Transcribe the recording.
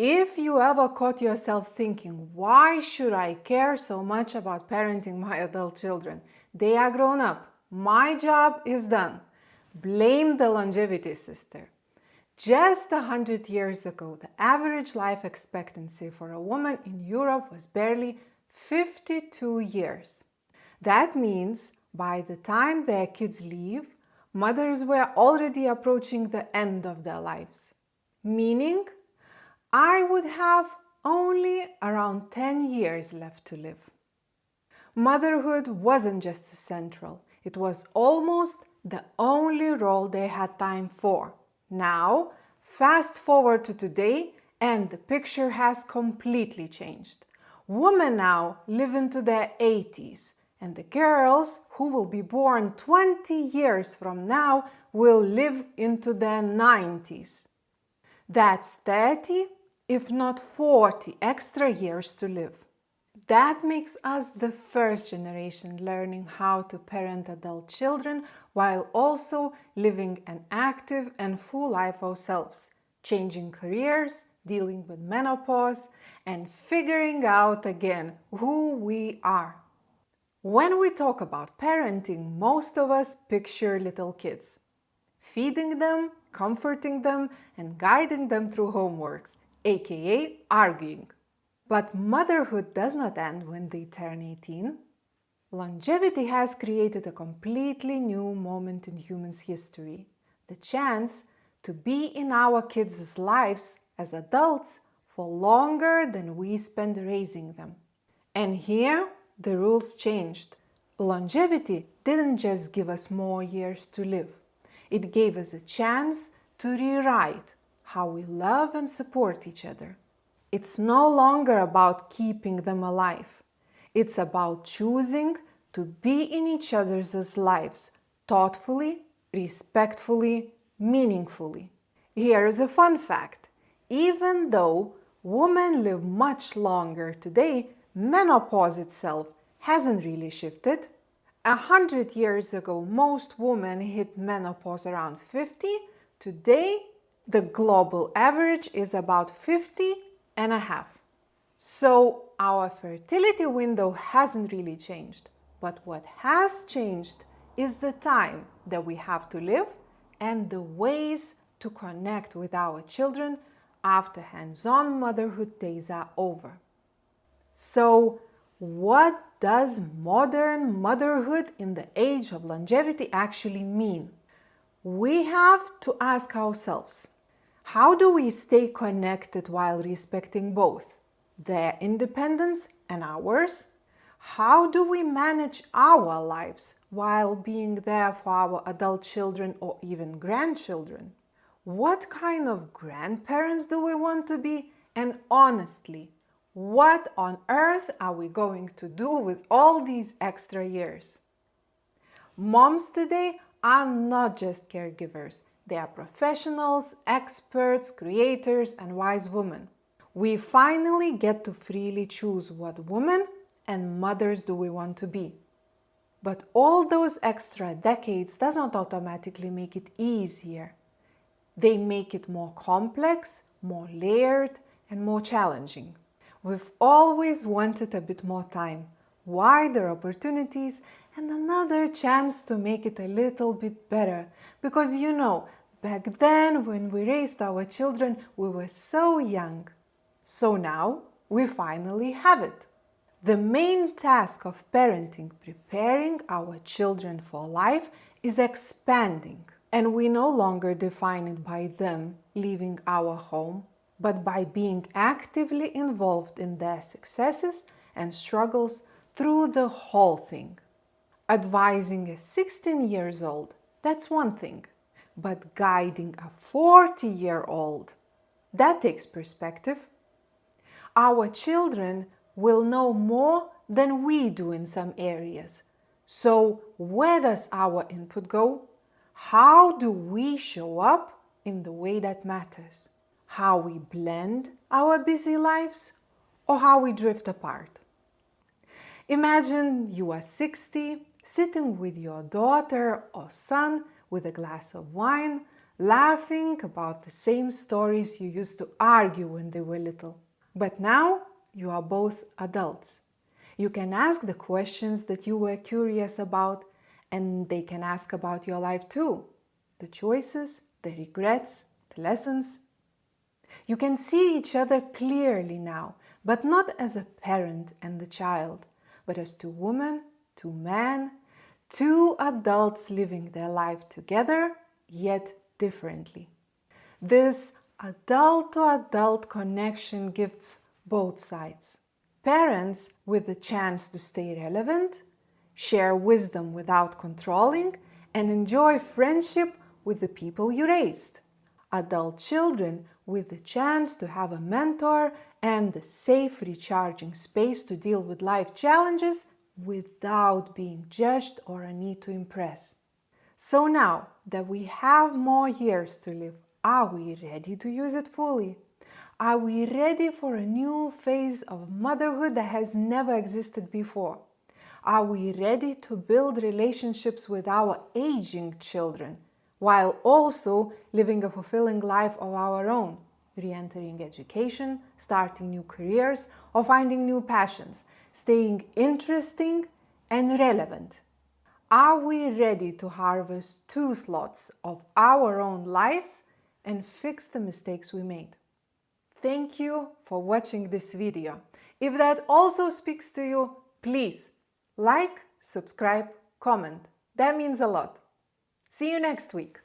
If you ever caught yourself thinking, why should I care so much about parenting my adult children? They are grown up. My job is done. Blame the longevity, sister. Just 100 years ago, the average life expectancy for a woman in Europe was barely 52 years. That means by the time their kids leave, mothers were already approaching the end of their lives. Meaning, I would have only around 10 years left to live. Motherhood wasn't just central, it was almost the only role they had time for. Now, fast forward to today, and the picture has completely changed. Women now live into their 80s, and the girls who will be born 20 years from now will live into their 90s. That's 30, if not 40 extra years to live. That makes us the first generation learning how to parent adult children while also living an active and full life ourselves, changing careers, dealing with menopause, and figuring out again who we are. When we talk about parenting, most of us picture little kids, feeding them, comforting them, and guiding them through homeworks, aka arguing. But motherhood does not end when they turn 18. Longevity has created a completely new moment in humans' history, the chance to be in our kids' lives as adults for longer than we spend raising them. And here, the rules changed. Longevity didn't just give us more years to live. It gave us a chance to rewrite how we love and support each other. It's no longer about keeping them alive. It's about choosing to be in each other's lives thoughtfully, respectfully, meaningfully. Here's a fun fact. Even though women live much longer today, menopause itself hasn't really shifted. 100 years ago, most women hit menopause around 50. Today, the global average is about 50 and a half. So our fertility window hasn't really changed. But what has changed is the time that we have to live and the ways to connect with our children after hands-on motherhood days are over. So, what does modern motherhood in the age of longevity actually mean? We have to ask ourselves, how do we stay connected while respecting both their independence and ours? How do we manage our lives while being there for our adult children or even grandchildren? What kind of grandparents do we want to be? And honestly, what on earth are we going to do with all these extra years? Moms today are not just caregivers. They are professionals, experts, creators, and wise women. We finally get to freely choose what women and mothers do we want to be. But all those extra decades doesn't automatically make it easier. They make it more complex, more layered, and more challenging. We've always wanted a bit more time, wider opportunities, and another chance to make it a little bit better. Because back then when we raised our children, we were so young. So now we finally have it. The main task of parenting, preparing our children for life, is expanding. And we no longer define it by them leaving our home, but by being actively involved in their successes and struggles through the whole thing. Advising a 16-year-old, that's one thing, but guiding a 40-year-old, that takes perspective. Our children will know more than we do in some areas. So where does our input go? How do we show up in the way that matters? How we blend our busy lives or how we drift apart? Imagine you are 60, sitting with your daughter or son with a glass of wine, laughing about the same stories you used to argue when they were little. But now you are both adults. You can ask the questions that you were curious about, and they can ask about your life too. The choices, the regrets, the lessons. You can see each other clearly now, but not as a parent and the child, but as two women, two men, two adults living their life together, yet differently. This adult-to-adult connection gives both sides. Parents with the chance to stay relevant, share wisdom without controlling, and enjoy friendship with the people you raised. Adult children with the chance to have a mentor and the safe recharging space to deal with life challenges without being judged or a need to impress. So now that we have more years to live, are we ready to use it fully? Are we ready for a new phase of motherhood that has never existed before? Are we ready to build relationships with our aging children, while also living a fulfilling life of our own, re-entering education, starting new careers, or finding new passions, staying interesting and relevant? Are we ready to harvest 2 slots of our own lives and fix the mistakes we made? Thank you for watching this video. If that also speaks to you, please like, subscribe, comment. That means a lot. See you next week.